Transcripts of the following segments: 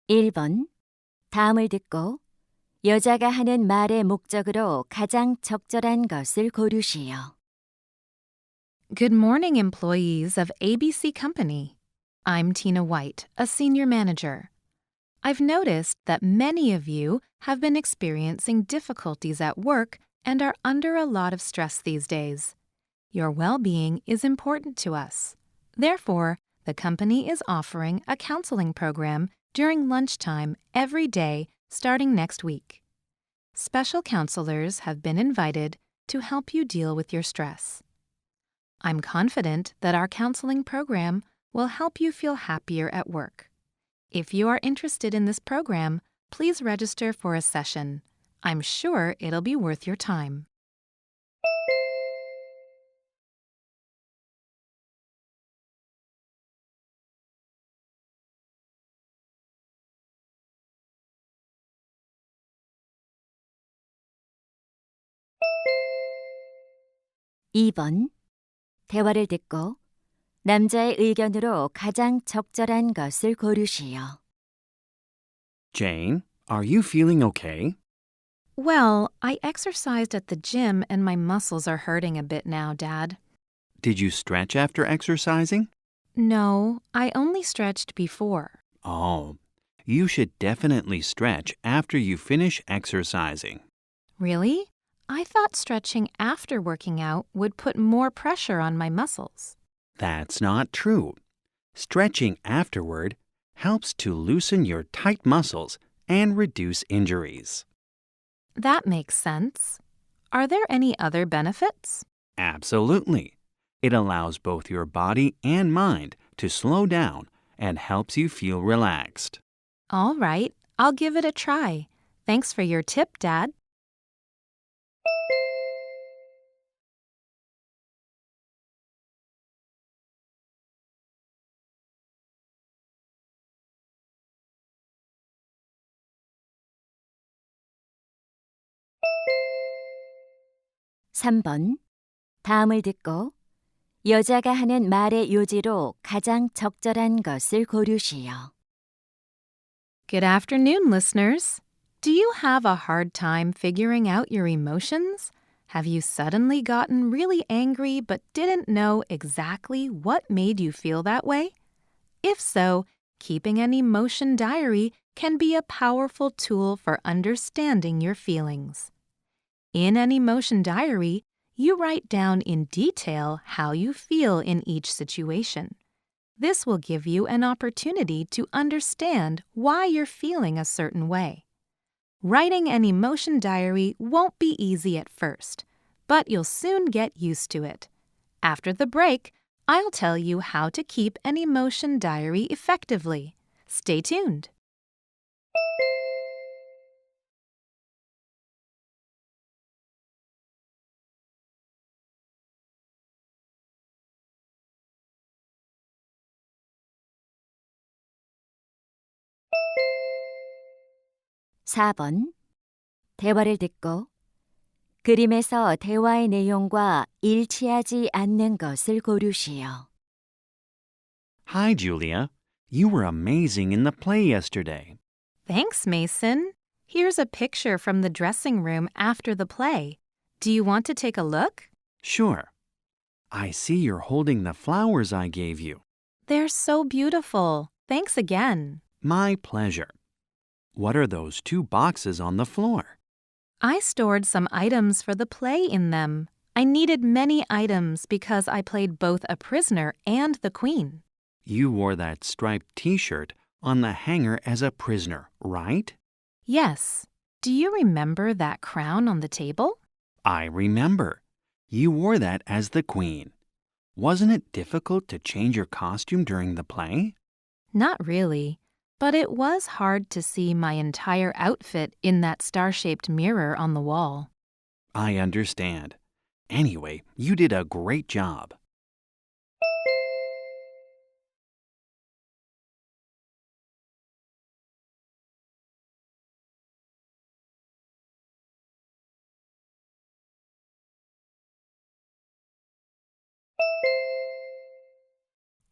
1번. 다음을 듣고 여자가 하는 말의 목적으로 가장 적절한 것을 고르시오. Good morning, employees of ABC Company. I'm Tina White, a senior manager. I've noticed that many of you have been experiencing difficulties at work and are under a lot of stress these days. Your well-being is important to us. Therefore, the company is offering a counseling program during lunchtime every day starting next week. Special counselors have been invited to help you deal with your stress. I'm confident that our counseling program will help you feel happier at work. If you are interested in this program, please register for a session. I'm sure it'll be worth your time. (2번) 대화를 듣고 남자의 의견으로 가장 적절한 것을 고르시오. Jane, are you feeling okay? Well, I exercised at the gym and my muscles are hurting a bit now, Dad. Did you stretch after exercising? No, I only stretched before. Oh, you should definitely stretch after you finish exercising. Really? I thought stretching after working out would put more pressure on my muscles. That's not true. Stretching afterward helps to loosen your tight muscles and reduce injuries. That makes sense. Are there any other benefits? Absolutely. It allows both your body and mind to slow down and helps you feel relaxed. All right, I'll give it a try. Thanks for your tip, Dad. (3번) 다음을 듣고 여자가 하는 말의 요지로 가장 적절한 것을 고르시오. Good afternoon, listeners. Do you have a hard time figuring out your emotions? Have you suddenly gotten really angry but didn't know exactly what made you feel that way? If so, keeping an emotion diary can be a powerful tool for understanding your feelings. In an emotion diary, you write down in detail how you feel in each situation. This will give you an opportunity to understand why you're feeling a certain way. Writing an emotion diary won't be easy at first, but you'll soon get used to it. After the break, I'll tell you how to keep an emotion diary effectively. Stay tuned. (4번) 대화를 듣고 그림에서 대화의 내용과 일치하지 않는 것을 고르시오. Hi, Julia. You were amazing in the play yesterday. Thanks, Mason. Here's a picture from the dressing room after the play. Do you want to take a look? Sure. I see you're holding the flowers I gave you. They're so beautiful. Thanks again. My pleasure. What are those two boxes on the floor? I stored some items for the play in them. I needed many items because I played both a prisoner and the queen. You wore that striped t-shirt on the hanger as a prisoner, right? Yes. Do you remember that crown on the table? I remember. You wore that as the queen. Wasn't it difficult to change your costume during the play? Not really, but it was hard to see my entire outfit in that star-shaped mirror on the wall. I understand. Anyway, you did a great job.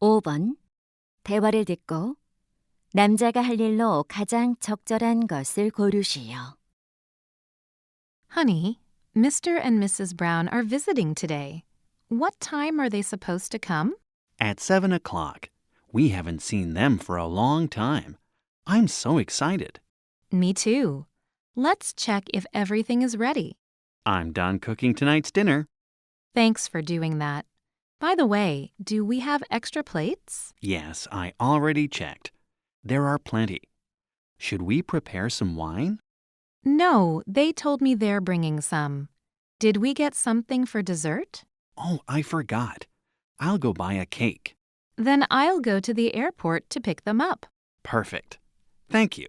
(5번) 대화를 듣고 남자가 할 일로 가장 적절한 것을 고르시오. Honey, Mr. and Mrs. Brown are visiting today. What time are they supposed to come? At 7 o'clock. We haven't seen them for a long time. I'm so excited. Me too. Let's check if everything is ready. I'm done cooking tonight's dinner. Thanks for doing that. By the way, do we have extra plates? Yes, I already checked. There are plenty. Should we prepare some wine? No, they told me they're bringing some. Did we get something for dessert? Oh, I forgot. I'll go buy a cake. Then I'll go to the airport to pick them up. Perfect. Thank you.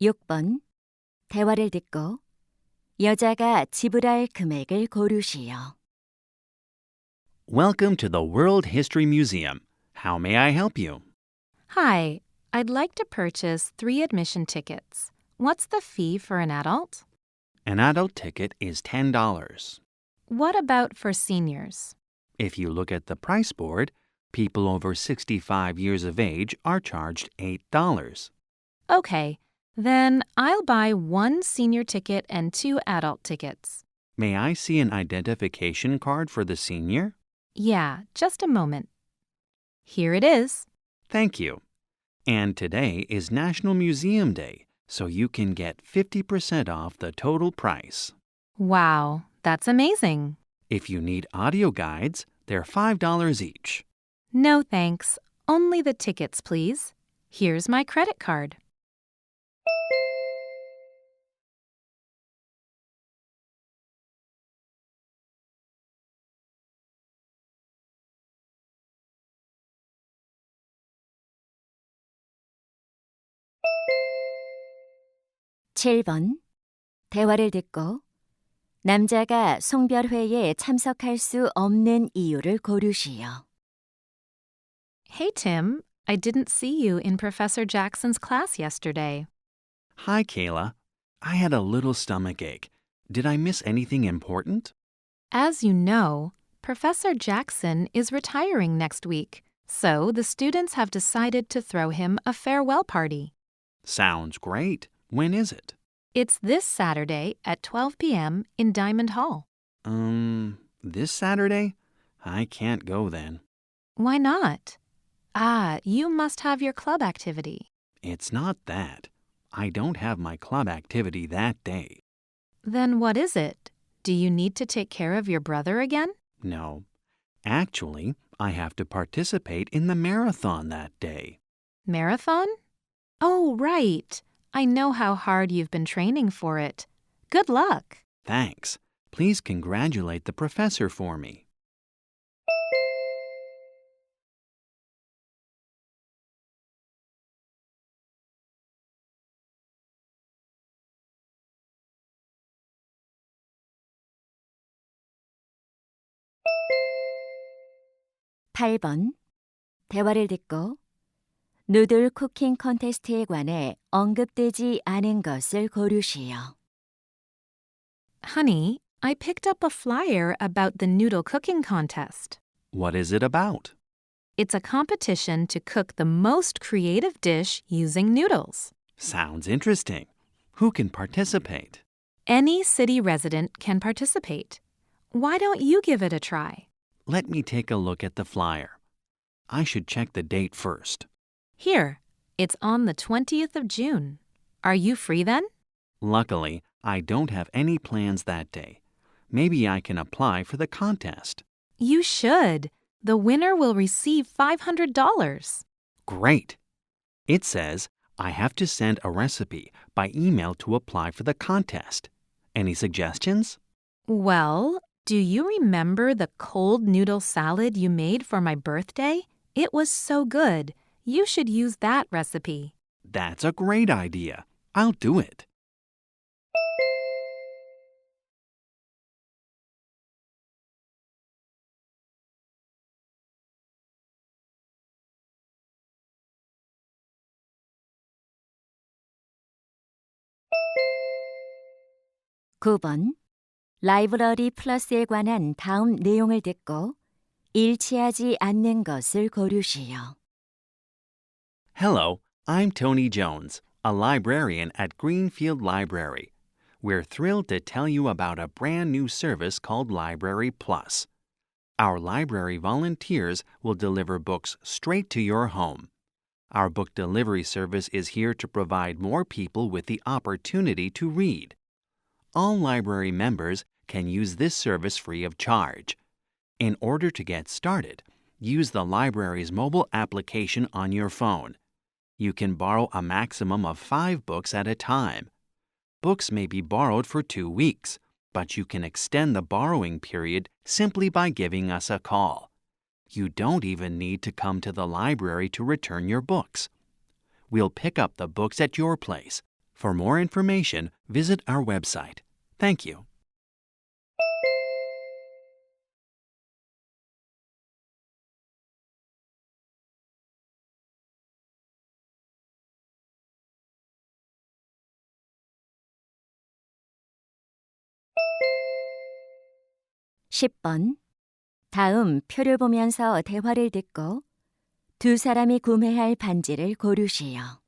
육 번 대화를 듣고 여자가 지불할 금액을 고르시오. Welcome to the World History Museum. How may I help you? Hi, I'd like to purchase 3 admission tickets. What's the fee for an adult? An adult ticket is $10. What about for seniors? If you look at the price board, people over 65 years of age are charged $8. Okay, then I'll buy 1 senior ticket and 2 adult tickets. May I see an identification card for the senior? Yeah, just a moment. Here it is. Thank you. And today is National Museum Day, so you can get 50% off the total price. Wow, that's amazing. If you need audio guides, they're $5 each. No thanks. Only the tickets, please. Here's my credit card. 칠 번 대화를 듣고 남자가 송별회에 참석할 수 없는 이유를 고르시오. Hey, Tim. I didn't see you in Professor Jackson's class yesterday. Hi, Kayla. I had a little stomach ache. Did I miss anything important? As you know, Professor Jackson is retiring next week, so the students have decided to throw him a farewell party. Sounds great. When is it? It's this Saturday at 12 p.m. in Diamond Hall. This Saturday? I can't go then. Why not? Ah, you must have your club activity. It's not that. I don't have my club activity that day. Then what is it? Do you need to take care of your brother again? No. Actually, I have to participate in the marathon that day. Marathon? Oh, right. I know how hard you've been training for it. Good luck. Thanks. Please congratulate the professor for me. 팔 번 대화를 듣고 누들 쿠킹 컨테스트에 관해 언급되지 않은 것을 고르시오. Honey, I picked up a flyer about the noodle cooking contest. What is it about? It's a competition to cook the most creative dish using noodles. Sounds interesting. Who can participate? Any city resident can participate. Why don't you give it a try? Let me take a look at the flyer. I should check the date first. Here, it's on the 20th of June. Are you free then? Luckily, I don't have any plans that day. Maybe I can apply for the contest. You should. The winner will receive $500. Great! It says I have to send a recipe by email to apply for the contest. Any suggestions? Well, do you remember the cold noodle salad you made for my birthday? It was so good. You should use that recipe. That's a great idea. I'll do it. 9번. 라이브러리 플러스에 관한 다음 내용을 듣고 일치하지 않는 것을 고르시오. Hello, I'm Tony Jones, a librarian at Greenfield Library. We're thrilled to tell you about a brand new service called Library Plus. Our library volunteers will deliver books straight to your home. Our book delivery service is here to provide more people with the opportunity to read. All library members can use this service free of charge. In order to get started, use the library's mobile application on your phone. You can borrow a maximum of 5 books at a time. Books may be borrowed for 2 weeks, but you can extend the borrowing period simply by giving us a call. You don't even need to come to the library to return your books. We'll pick up the books at your place. For more information, visit our website. Thank you. (10번) 다음 표를 보면서 대화를 듣고 두 사람이 구매할 반지를 고르시오.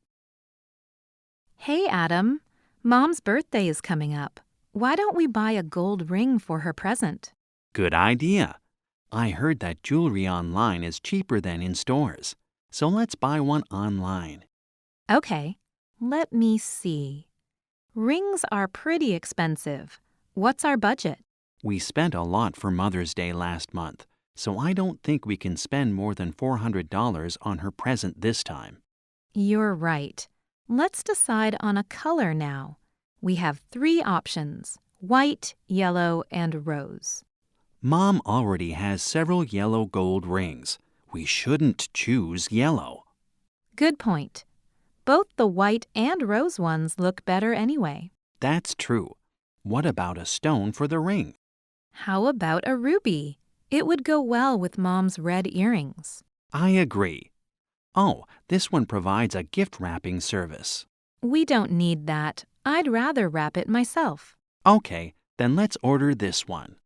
Hey, Adam. Mom's birthday is coming up. Why don't we buy a gold ring for her present? Good idea. I heard that jewelry online is cheaper than in stores, so let's buy one online. Okay, let me see. Rings are pretty expensive. What's our budget? We spent a lot for Mother's Day last month, so I don't think we can spend more than $400 on her present this time. You're right. Let's decide on a color now. We have 3 options: white, yellow, and rose. Mom already has several yellow gold rings. We shouldn't choose yellow. Good point. Both the white and rose ones look better anyway. That's true. What about a stone for the ring? How about a ruby? It would go well with Mom's red earrings. I agree. Oh, this one provides a gift wrapping service. We don't need that. I'd rather wrap it myself. Okay, then let's order this one.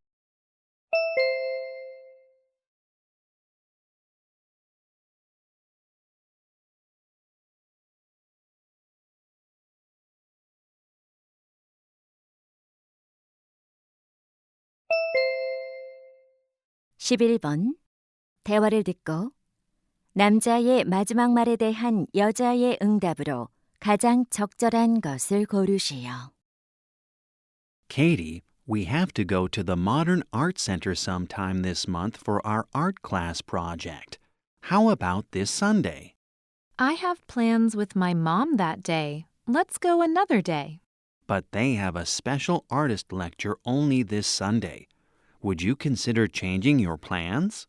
(11번) 대화를 듣고 남자의 마지막 말에 대한 여자의 응답으로 가장 적절한 것을 고르시오. Katie, we have to go to the Modern Art Center sometime this month for our art class project. How about this Sunday? I have plans with my mom that day. Let's go another day. But they have a special artist lecture only this Sunday. Would you consider changing your plans?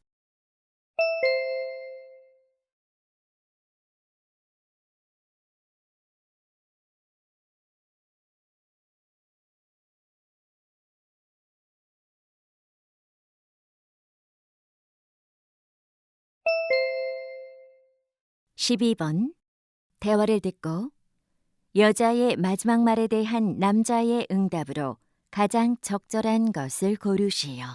(12번) 대화를 듣고 여자의 마지막 말에 대한 남자의 응답으로 가장 적절한 것을 고르시오.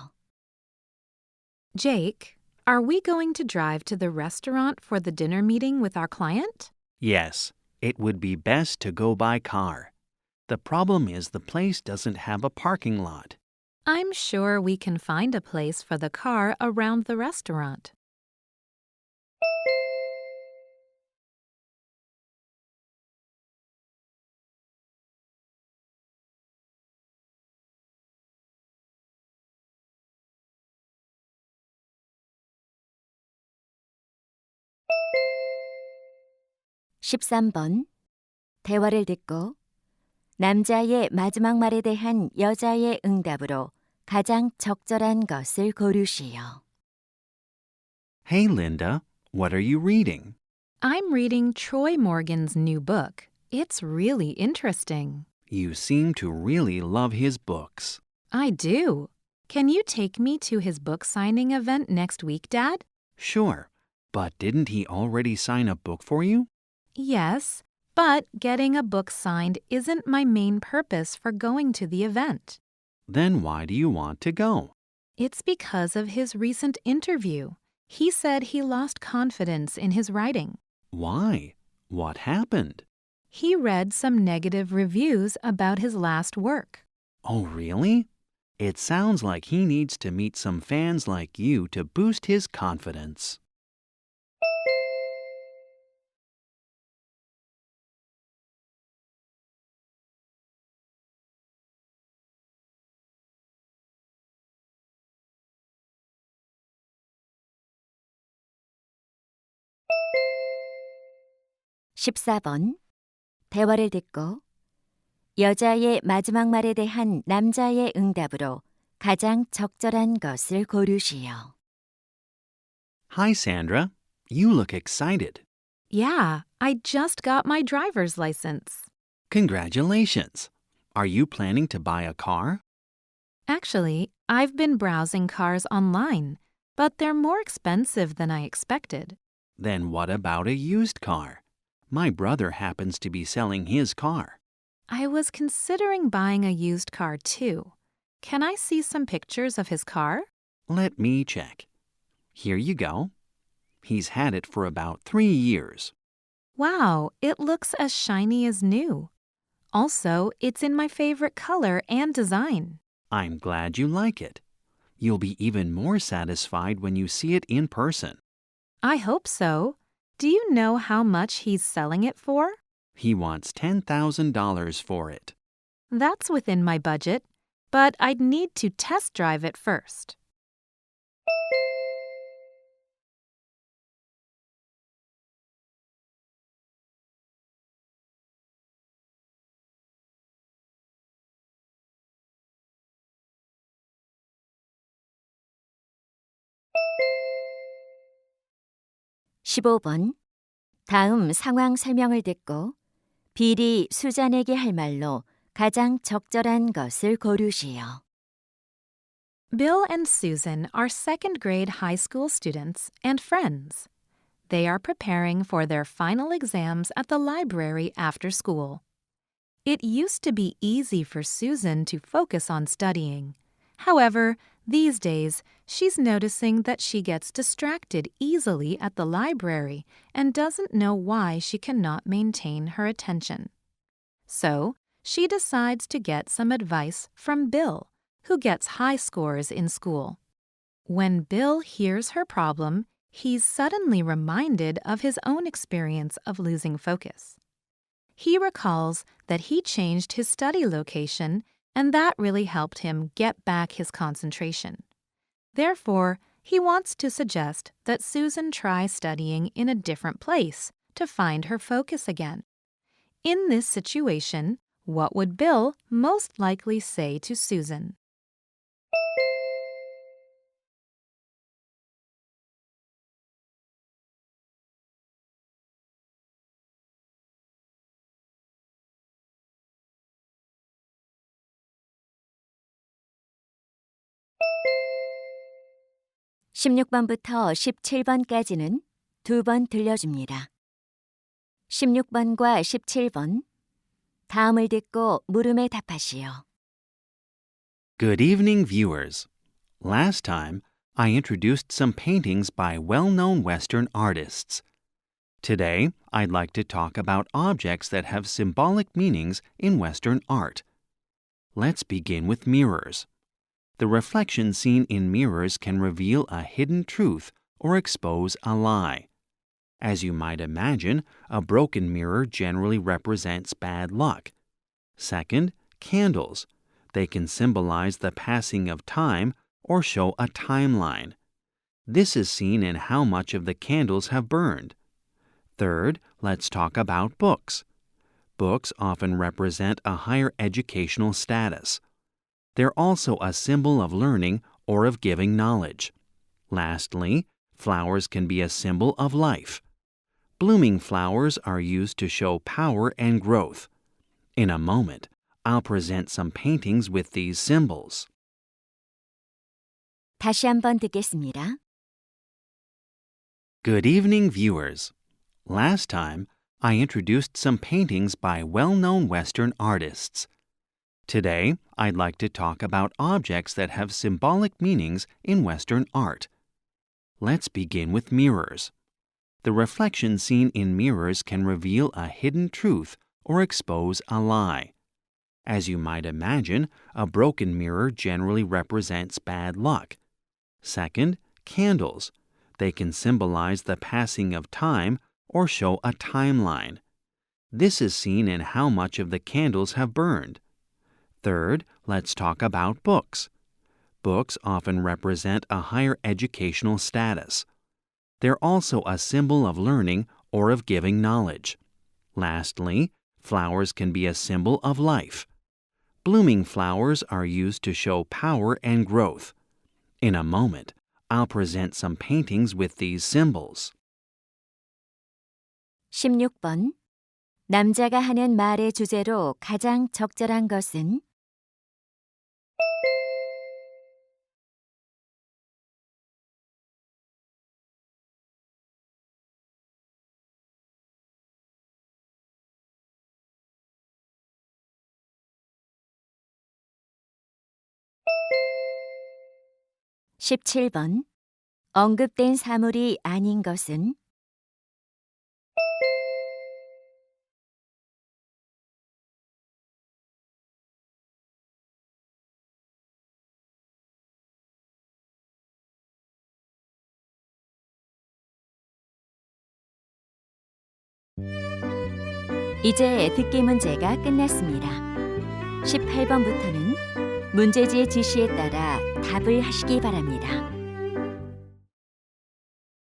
Jake, are we going to drive to the restaurant for the dinner meeting with our client? Yes, it would be best to go by car. The problem is the place doesn't have a parking lot. I'm sure we can find a place for the car around the restaurant. (13번) 대화를 듣고 남자의 마지막 말에 대한 여자의 응답으로 가장 적절한 것을 고르시오. Hey, Linda, what are you reading? I'm reading Troy Morgan's new book. It's really interesting. You seem to really love his books. I do. Can you take me to his book signing event next week, Dad? Sure, but didn't he already sign a book for you? Yes, But getting a book signed isn't my main purpose for going to the event. Then why do you want to go? It's because of his recent interview. He said he lost confidence in his writing. Why? What happened? He read some negative reviews about his last work. Oh, really? It sounds like he needs to meet some fans like you to boost his confidence. (14번) 대화를 듣고 여자의 마지막 말에 대한 남자의 응답으로 가장 적절한 것을 고르시오. Hi, Sandra. You look excited. Yeah, I just got my driver's license. Congratulations. Are you planning to buy a car? Actually, I've been browsing cars online, but they're more expensive than I expected. Then what about a used car? My brother happens to be selling his car. I was considering buying a used car too. Can I see some pictures of his car? Let me check. Here you go. He's had it for about 3 years. Wow, it looks as shiny as new. Also, it's in my favorite color and design. I'm glad you like it. You'll be even more satisfied when you see it in person. I hope so. Do you know how much he's selling it for? He wants $10,000 for it. That's within my budget, but I'd need to test drive it first. (15번) 다음 상황 설명을 듣고 빌이 수잔에게 할 말로 가장 적절한 것을 고르시오. Bill and Susan are second grade high school students and friends. They are preparing for their final exams at the library after school. It used to be easy for Susan to focus on studying. However, these days, she's noticing that she gets distracted easily at the library and doesn't know why she cannot maintain her attention. So, she decides to get some advice from Bill, who gets high scores in school. When Bill hears her problem, he's suddenly reminded of his own experience of losing focus. He recalls that he changed his study location, and that really helped him get back his concentration. Therefore, he wants to suggest that Susan try studying in a different place to find her focus again. In this situation, what would Bill most likely say to Susan? (16번부터 17번까지는 2번 들려줍니다. 16번과 17번 다음을 듣고 물음에 답하시오. Good evening, viewers. Last time, I introduced some paintings by well-known Western artists. Today, I'd like to talk about objects that have symbolic meanings in Western art. Let's begin with mirrors. The reflection seen in mirrors can reveal a hidden truth or expose a lie. As you might imagine, a broken mirror generally represents bad luck. Second, candles. They can symbolize the passing of time or show a timeline. This is seen in how much of the candles have burned. Third, let's talk about books. Books often represent a higher educational status. They're also a symbol of learning or of giving knowledge. Lastly, flowers can be a symbol of life. Blooming flowers are used to show power and growth. In a moment, I'll present some paintings with these symbols. 다시 한번 듣겠습니다. Good evening, viewers. Last time, I introduced some paintings by well-known Western artists. Today, I'd like to talk about objects that have symbolic meanings in Western art. Let's begin with mirrors. The reflection seen in mirrors can reveal a hidden truth or expose a lie. As you might imagine, a broken mirror generally represents bad luck. Second, candles. They can symbolize the passing of time or show a timeline. This is seen in how much of the candles have burned. Third, let's talk about books. Books often represent a higher educational status. They're also a symbol of learning or of giving knowledge. Lastly, flowers can be a symbol of life. Blooming flowers are used to show power and growth. In a moment, I'll present some paintings with these symbols. 16번. 남자가 하는 말의 주제로 가장 적절한 것은? 17번. 언급된 사물이 아닌 것은? '이제 듣기 문제가 끝났습니다. 18번부터는 문제지의 지시에 따라 답을 하시기 바랍니다.